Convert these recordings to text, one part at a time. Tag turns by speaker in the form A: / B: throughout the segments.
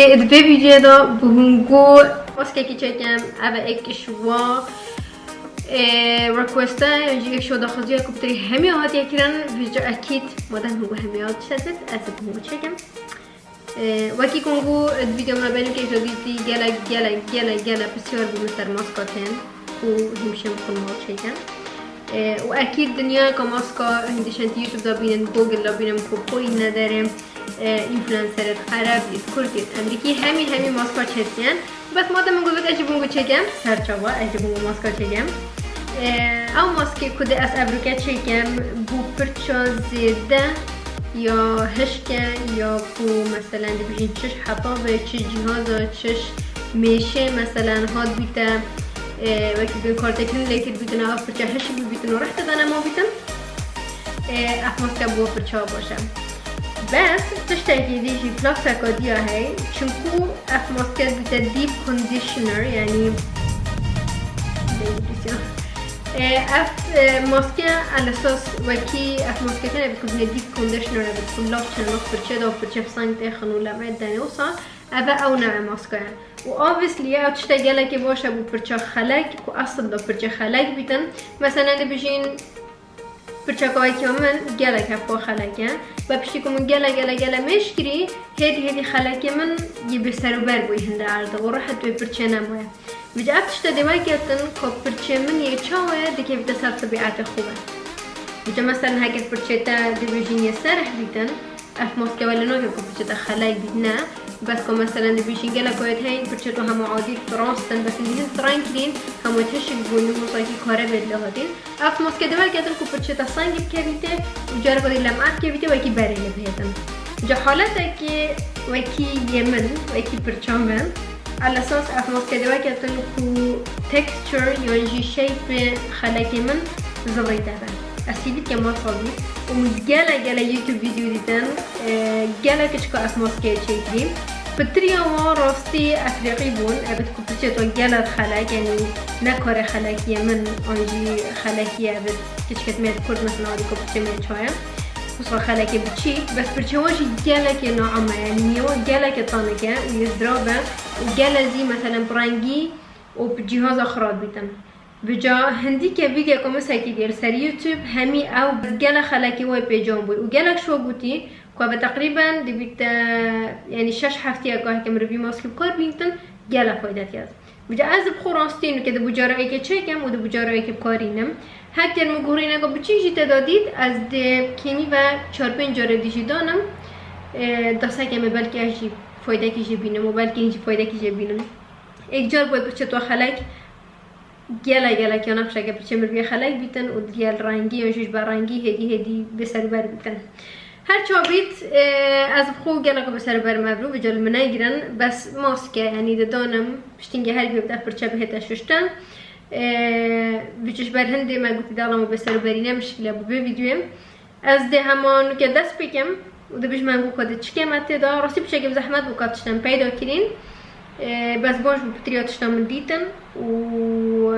A: ادبه ویدیو دا بهونگو ماسکه کی چکم اوه ایک شوا ریکوسته اینجا یک شو داخلی کپتری همی هات یکرن ویجا اکید مادام هنگو همی هات شدت از بهونگو چکم وکی کنگو ویدیو من بینم که جدیدی گله بسیار بیشتر ماسکا کن و همیشه میخوام مال چکم و اكيد دنيا كماسكا هندشان يوتيوب دا بينن جوجل دا بينن كوبوي ندارم انفلونسر عربي كردي امريكي همي ماسكا چهتيان بس ما دام گفت اجبونگو چگم سرچاوا اجبونگو ماسكا چگم او ماسكي كده از ابروكا چگم بو پرچا زيده یا هشکه یا بو مثلا بيجين چش حطابه چش جهازا چش میشه مثلا هاد بیتا وقتی به کارتکن لیکت بیتن آف پرچه هشی بیتن و رحت دانه ما بیتن افماسکه بو پرچه باشم بس تشتاکی دیجی پلاکسکا دیا هی چونکو افماسکه بیتا دیپ کندیشنر یعنی اف ماسکه علاساس وکی اف ماسکه کنه بکن دیپ کندیشنر بکن لاف چناخ پرچه دا پرچه بسانگ تخن و لمعه دنه و سان اوه او نوع ماسکه و obviously او چشتا گله که باشه بو پرچه خلق که اصلا دا پرچه خلق بیتن مثلا ده بجین پرچه که که من گله که با خلقه و پشتی که من گله مشکری هیدی خلقه من یه بسر و بر بوی هنده عرضه و راحت به پرچه نموه بجا اب چشتا دوای گتن که پرچه من یه چاوه دیگه بیده سر طبیعت خوبه بجا مثلا هکر پرچه تا ده بجین یه سرح بیتن اف ماسکه ولی نو که پرچه تا خلق بید نه بس که مثلا دبیشین گله کویت هایی پرچه تو همه عادی تراستن بس اینجا تران کردین همه تشک بونی موسیقی کاره بدله هاتین اف ماسکه دوال کردن که پرچه تا سنگی بکویته و جاره بادی لمعت کویته و یکی بریله بهتن جا حالته که وکی یمن وکی پرچامن على اساس اف ماسکه دوال کردن که تکسچر یعنی شیپ خلقی من زبایده بند اسیبید که ما صابی و گله یوتیوب ویدیو دیدن گله کچکا از ماسکه چیکیم بطريقة ما راستي أفريقي بون أبد كوبتشي تو جلد خلاك يعني نكره خلاكية من أنجي خلاكية أبد كشكت ميت كرد مثلا هذه كوبتشي ميت شوية خصوصا خلاكي بتشي بس برشواجي جلك نوعا يعني ميو جلك طانكة ويزرابة وجلزي مثلا برانجي وبجهاز أخرى بيتم بجا هندی که ویدیو کامس هکی دیر سر یوتیوب همی او گله خلاکی وای پیجان بود و گلک شو بودی که به تقریبا دیبیت یعنی 6 هفته اگه که مروی ماسک بکار بیتن گله فایده از بجا از بخوراستین که دو بجاره که چکم و دو بجاره که بکارینم هکر مگورین اگه بچیجی تدادید از ده کمی و 4-5 جاره دیجی دانم دسته که بلکه اجی فایده کیجی بینم و بلکه اینجی فایده کیجی بینم یک جار باید بچه تو خلاک گله که نفشه که پرچه مروی خلق بیتن و گل رنگی و جوش برنگی هدی بسر بر بیتن هر چابیت از بخو گله که بسر بر مبرو بجال منای گرن بس ماسکه یعنی دانم پشتینگه هر بیبده پرچه بهتا ششتن بچش بر هنده ما گوتی دالمو بسر برینه مشکله بو ویدیویم از ده همان که دست بکم و ده بیش من گو کده چکه مته دا راستی بچه که زحمت بو کاتشتن پیدا کرین بس باش بطريقة من ديتن و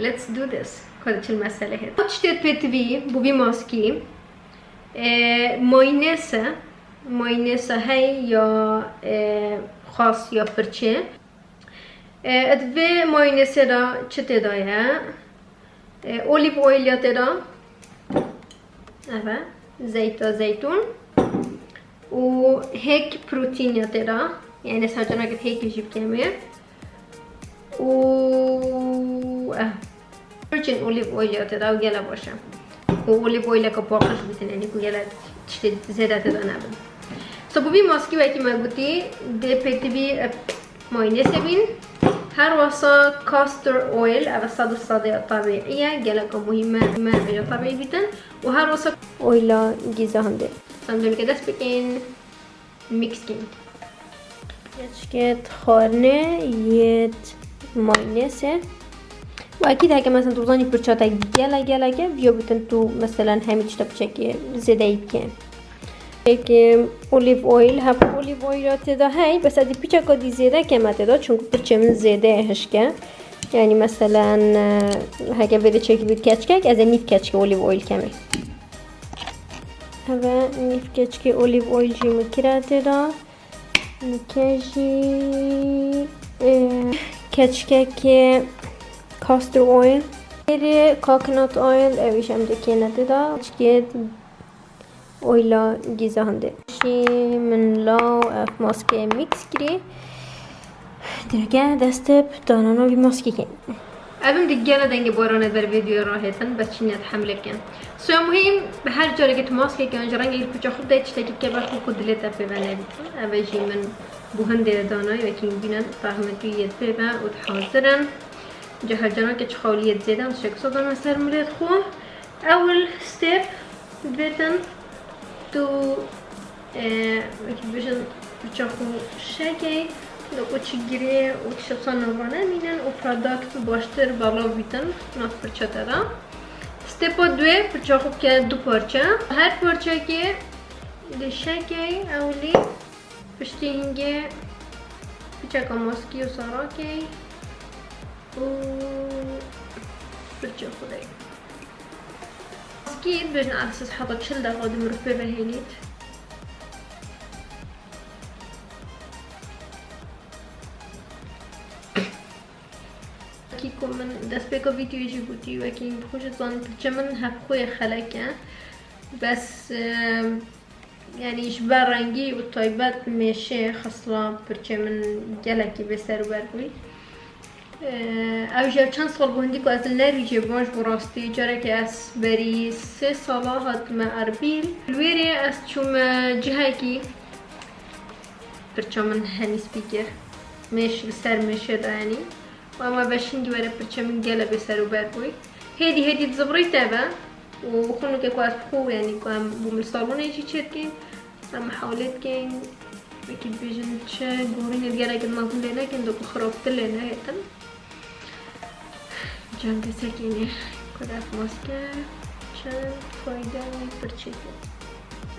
A: let's do this كده شو المسألة هاد تشتري بتوي بوبي ماسكي ماينسة هاي يا خاص يا فرشة ادوي ماينسة دا چته دايه اوليف اويل ياته دا اوا زيتون و هيك بروتين ياته دا يعني ساجنا قد هيك يجيب كامير و virgin olive oil ياته و جلا باشه و olive oil که باقش بیتن یعنی که جلا تشتد زیاده تدا نبود صبوبی ماسکی وقتی ما گوتی ده پتبی ماینس بین هر واسه کاستر اویل او صد طبیعیه جلا که مهمه مرجع طبیعی بیتن و هر واسه اویلا گیزه هنده سامدون که دست بکن میکس کن يتشكت خارنه يت ماينسه واكيد هكا مثلا توزاني برشاتا جلا كه بيو بتن تو مثلا همي تشتا بشكل زياده يبكن هيك اوليف اويل هاب اوليف اويل تدا هاي بس ادي بيچا دي زياده كما تدا چون برچه من زياده هشكه يعني مثلا هكا بده چيك بيت كاتشكك از نيف كاتشك اوليف اويل كامل هذا نيف كاتشك اوليف اويل جي مكرا تدا نکجی کچکه کاستر اویل یه کوکونات اویل اویش هم دکی ندیده چکید اویلا گیزه هنده شی من لاو اف ماسکه میکس کری درگه دسته دانانو بی ماسکی کن ابم دیگه دنگ بارانه در ویدیو راهتن بس چینت حمله کن سو مهم به هر جایی که تو ماسکی که آنجا رنگی کجا خود دایت چتکی که بر خود کدلت افه و نبیتن اوجی من بوهنده دانای و که بینن فهمتوی یه به و تحاضرن جهر جانا که چخالیت زیدن شکل صدان مسر ملید خو اول ستيب بيتن تو اكيد بيشن بتشوفوا شكل لو تشجري وتشوفون نورنا مينن و برودكت باشتر بالا بيتن ناف پرچه دا ستيب 2 بتشوفوا که دو پرچه هر پرچه که ده شكل اولی پشتی هنگه بچه ماسکی و ساراکی و پرچه خودی ماسکی بجن على اساس حاطه 40 دقيقه مرفه بهينيت كيكم من دست بيكو فيديو يجي بوتي وكين بخوش زان برچه من هبخوي خلقه بس يعني شبه رنگی و طایبت میشه خصلا برچه من گلکی به سر برگوی اوجه چند سال بوندی که از نرویجه باش براستی جاره که از بری 3 ساله هات ما اربیل الویره از چوم جهه کی برچه من هنی سپیکر میشه بسر میشه دانی و اما بشنگی بره برچه من گله به سر برگوی هیدی تزبری تبا و خونو که از بخو يعني كم بمستالون يجي تشتكين أما حاولت كين أكيد بيجن تشا قورين الجرا قد ما كنت لنا كن دوك خربت لنا هيتن جان تسكيني كده في ماسكة شان فايدة برشيكو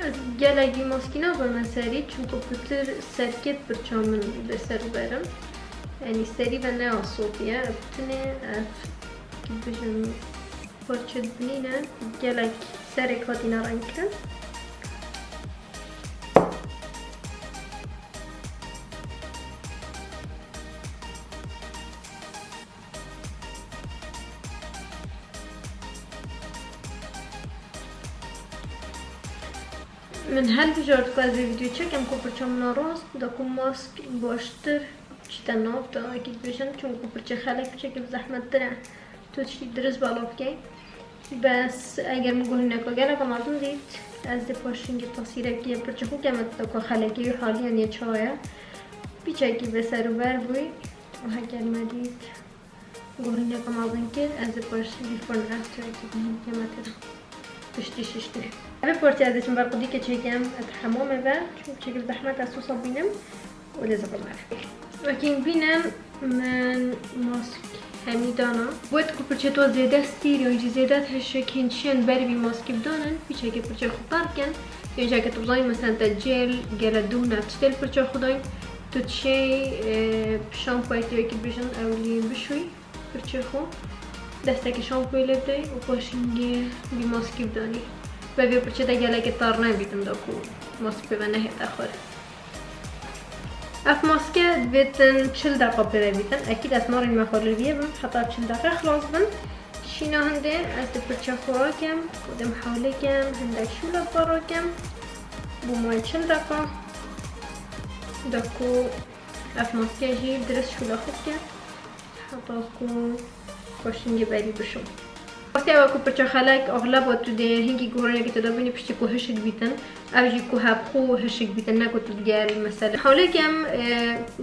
A: الجرا جي ماسكينا بمساري چونكو بتر سركت برشامن بسر برم يعني سري بنا صوتيا بتني أكيد بيجن پرچه بینه گلک سر کاتینا رنگ کرد من هل بجارت که از ویدیو چکم که پرچه من راست داکو ماسک باشتر چیتا ناف تا اکید بشن چون که پرچه خلق بچه زحمت داره تو چی درست بالا بکی بس اگر میگویی نکاگر اگه مردم دید از پاشینگ تصویره که پرچه خوب که متوقع خلقی و حالی یعنی چایه بیچه که به سر و بر بوی و اگر مدید گوهی نکا مردم کرد از پاشینگ بیفورن افتر که بهم که متر تشتی ششتی به پرچه ازشون برقودی که چکم حمامه و چکل زحمت از سوسا بینم و لذا بمره وکین بینم من ماسک همیدانا باید که پرچه تو زیده ستیر یا اینجا زیده هشکنشن بری بی ماسکی بدانن بیچه که پرچه خود برکن یا اینجا که تو بزاین مثلا تا جل گل دو نفتل پرچه خوداین تو چه شامپوی تیوی که بیشن اولی بشوی پرچه خود دسته که شامپوی لبدای و پاشینگی بی ماسکی بدانی و بی پرچه تا گله که تار نبیدم دا که ماسک به نهیت اخوره اف ماسكه بيتن 40 دقيقة بيتن اكيد اسمار المخارج بيبن حتى 40 دقيقة خلاص بن شينا هندي از برچه خوراكم ودم حولكم هندك شولا براكم بموي 40 دقيقة داكو اف ماسكه جي درس شولا خودكم حتى كو كوشنگي بري بشو وقتی اگه پرچه خلق اغلب تو ده هنگی گورنه که تدابینی پشتی که هشک بیتن اوجی که هبخو هشک بیتن نکو تو دگل مثلا حاله کم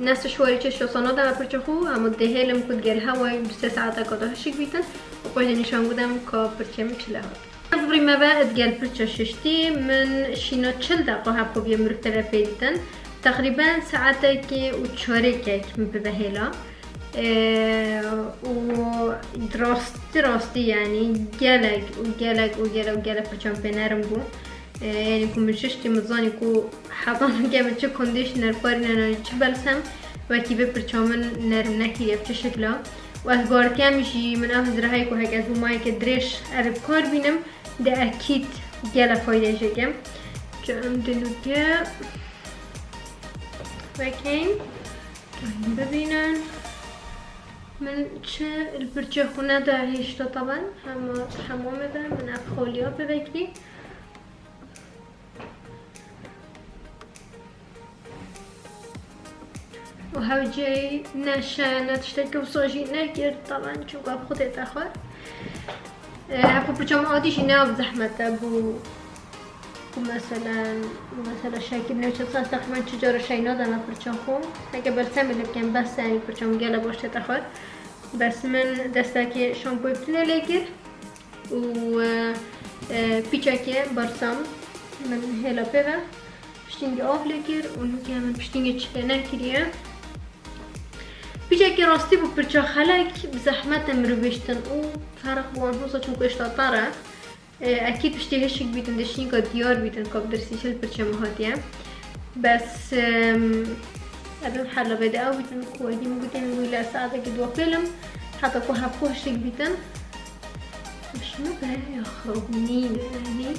A: نست شواری چه شوسانا دم پرچه خو اما ده هلم کد گل هوای 3 ساعت که هشک بیتن و پایده نشان بودم که پرچه میچله ها از بری مواد گل پرچه ششتی من شینا 40 دقیقه هبخو بیم مرتبه پیدتن تقریبا ساعتی که و 4 کک مبهلا و دراستی يعني جالك برچم بنرم بو يعني كم ششتي مزاني كو حضان جابت شو كونديشنر فارنا نشبلسم وكي ببرچامن نرم نكير بشكله وأخبار كامشي من أفضل رهاي كو هيك أزو ماي كدريش أرب كار بينم ده أكيد جالا فايدة جاكم جام دلوقتي وكين ببینن من چه البرچه خونه دا هیشتا طبعا حمامه ده من افخولیا ببکری و هاوجي نشانة تشتكي وصوجي نكر طبعا شو قاب خطيت اخر هاكو برجم عاديش ناف زحمة ابو مثلا شاكر نوشة صاص تقريبا تجارة شي نادم برجمهم هكا برسم اللي كان بس يعني برجم قالا باش تاخر بس من دستاكي شامبو بتنا لكر و بيتشاكي برسم من هلا بيبا بشتينجي اوف لكر ونوكي من بشتينجي تشفينا كريا بيجاكي راستي بو برچا خلق بزحمت مروبشتن و فرق بوان هوسا چونكو اشتا طارا اكيد بشتي هشك بيتن دشتين كا ديار بيتن كاب درسي شل برچا مهاتيا بس ابن حالا بدا او بيتن كو اجي مبتن ويلا ساعدة كدوا فيلم حتى كو هفو هشك بيتن شنو بها يخربني يعني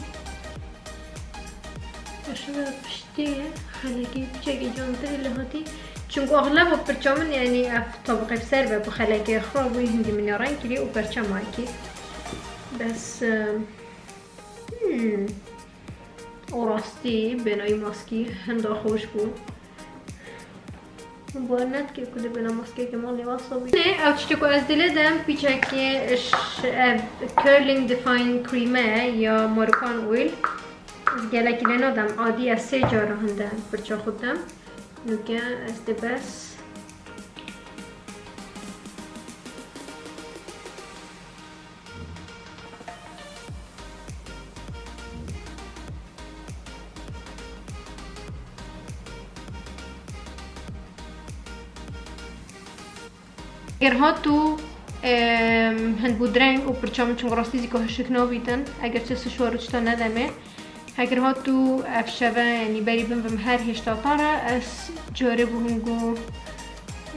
A: شنو بشتي خلقي بيجاكي جانتر اللي هاتي چونکو اغلب برچامن يعني اف طبقه بسر و بخلقه خراب و هندی من رنگ کلی و برچام هاکی بس او راستی بنای ماسکی هندا خوش بود باید که کده بنا ماسکی که مالی واسه نه او چطور از دل دم پیچکی کرلینگ دیفاین کریمه یا مارکان اویل از گلکی لنادم عادی از 3 جاره هنده برچا خودم نوكا استباس اگر هاتو هند بودرنگ و پرچام چون راستی زیکو هشک نابیدن اگر چه سشوارو چتا ندمه اگر هاتو افشبه یعنی بری بم بم هر هشتا طاره از جاره بهنگو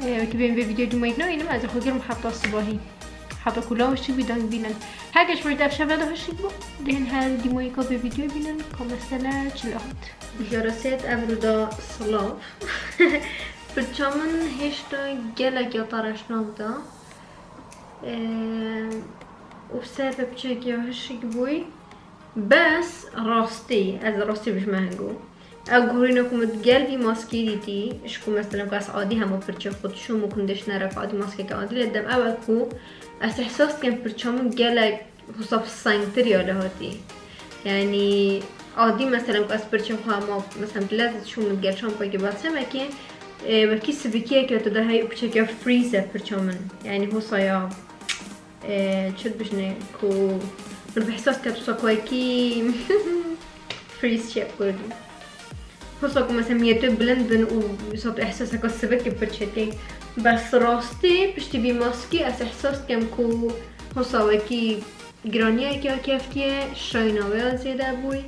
A: که بیم به ویدیو دومایت نه اینم از خود گرم حتی صباحی حتی کلا هشتی بیدن بینن هرگش برد افشبه ده هشتی با دهن هر دیمایی که به ویدیو بینن که مثلا چلاهات جارسیت ابرودا صلاف برچامن هشتا گلک یا طارش نامده و بسبب چه هشتی بوی بس راستي از راستی بش مهنگو او گورینو کمت قلبی ماسکی دیتی اشکو مثلا کاس عادی همو پرچه خود شو مکندش نرف عادی ماسکی که عادی لدم او اکو از احساس کم پرچامون گلک حصاف سنگتر یاله هاتی یعنی عادی مثلا کاس پرچه خو اما مثلا بلازت شو من گل شامپای که باسم اکی وکی سبکیه که تو ده های پرچه که فریزه پرچامون یعنی حصایا چود بشنه کو من بحساس كتوصا كواكي فريز شيب كردي حسا كو مثلا ميتو بلند بن و يصاب احساسا كالسبك برشتي بس راستي بشتي بي ماسكي اس احساس كم كو حسا وكي گرانيه كي كفتيه شايناوه زيده بوي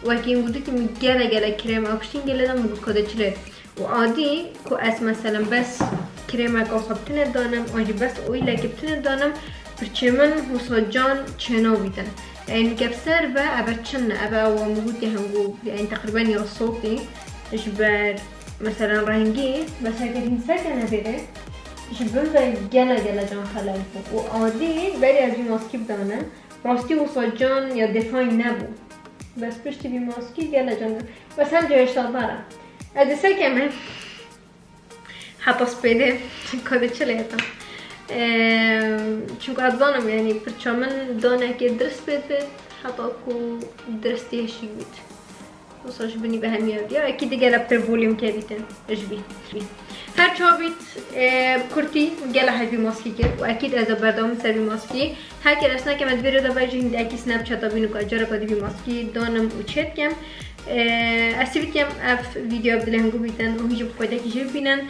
A: وكي مگوده كي گله كريم او پشتين گله دم مگود كده چله و عادي كو اس مثلا بس كريم اكو خبتنه دانم آجي بس اويله كبتنه دانم برچمن حساجان چنا بیدن يعني كبسر با ابتشن ابا وموجودي هنقول يعني تقريبا يا صوتي جبر مثلا رنگي بس اگر این سکنه بره جبر جلا جان خلایفو و عادی بری از ماسکی بدانه راستی حساجان یا دفاعی نبود بس پشتی بی ماسکی جلا جان بس هم جایش داره از سکنه حتی سپیده کده چلیتم چون از دانم یعنی پرچامن دانه که درست بده حتی کو درستی هشی بود وصاش بني بهمية دي اكيد جالا بتر فوليوم كابيتن اجبي هر چابيت كرتي جالا هاي ماسكي كر واكيد اذا بردام سر ماسكي هاكر اسنا كمان فيديو دا باجي هندي اكيد سناب شات بينو كاجرا كدي ماسكي دانم وچت كم اسيبت كم اف فيديو بدلهنگو بيتن و هيجو فايده كي جيب بينن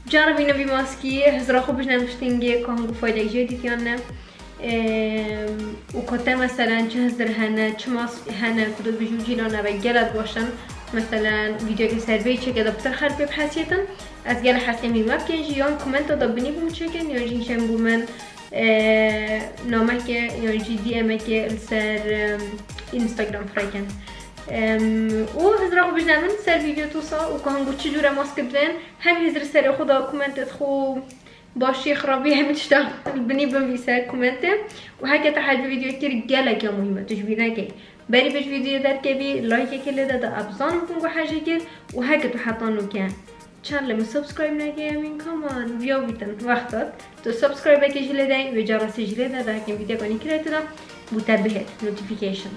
A: جربينا بماسكي هزرا خوبش نمشتينجي كهنگو فايده جديد يانه و کتا مثلا چه هزار هنه چه ماسک هنه کدوم بجوجی لانه و گلت باشن مثلا ویدیو که سروی چه کدا بتر خرد ببحثیتن از گل حسی میمه بکنجی یا کامنت دادا بنی بوم چکن یا جینشن بومن نامه که یا جی دی امه که سر اینستاگرام فرایکن و هزار خو بجنن سر ویدیو توصا و كهنگو چه جوره ماسک بدن هم هزار سر خدا کومنت خو باشی خرابی همه تشتا بنی بنویسه کومنت و هکه تا حد ویدیو کر گله که مهمه تشبیه نکی بری بهش ویدیو در کبی لایک کلی داده ابزان بکن و حاجه کر و هکه تو حتانو کن چنل می سابسکرایب نگه همین کامان بیا بیتن وقتات تو سابسکرایب که جله دای و جرس جله داده هکه ویدیو کنی کرده دا بوده بهت نوتیفیکیشن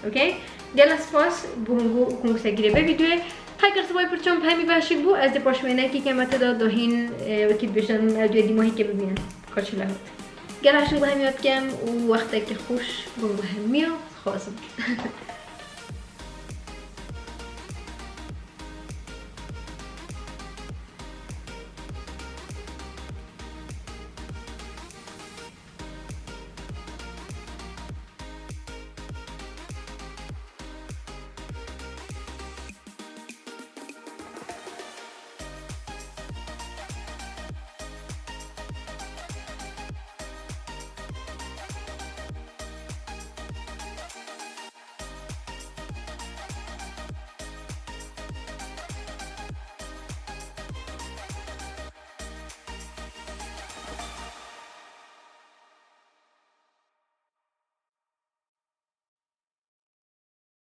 A: اوکی گله سپاس بونگو کنگو سگیره به ویدیو هاگر سبای پرچم همی باشی بو از پاشمینه کی که مت داد هین وقتی بشن دو دیماهی که ببینن کاش لهات گله هاشون همیات کم و وقتی که خوش بونگو همیا خواستم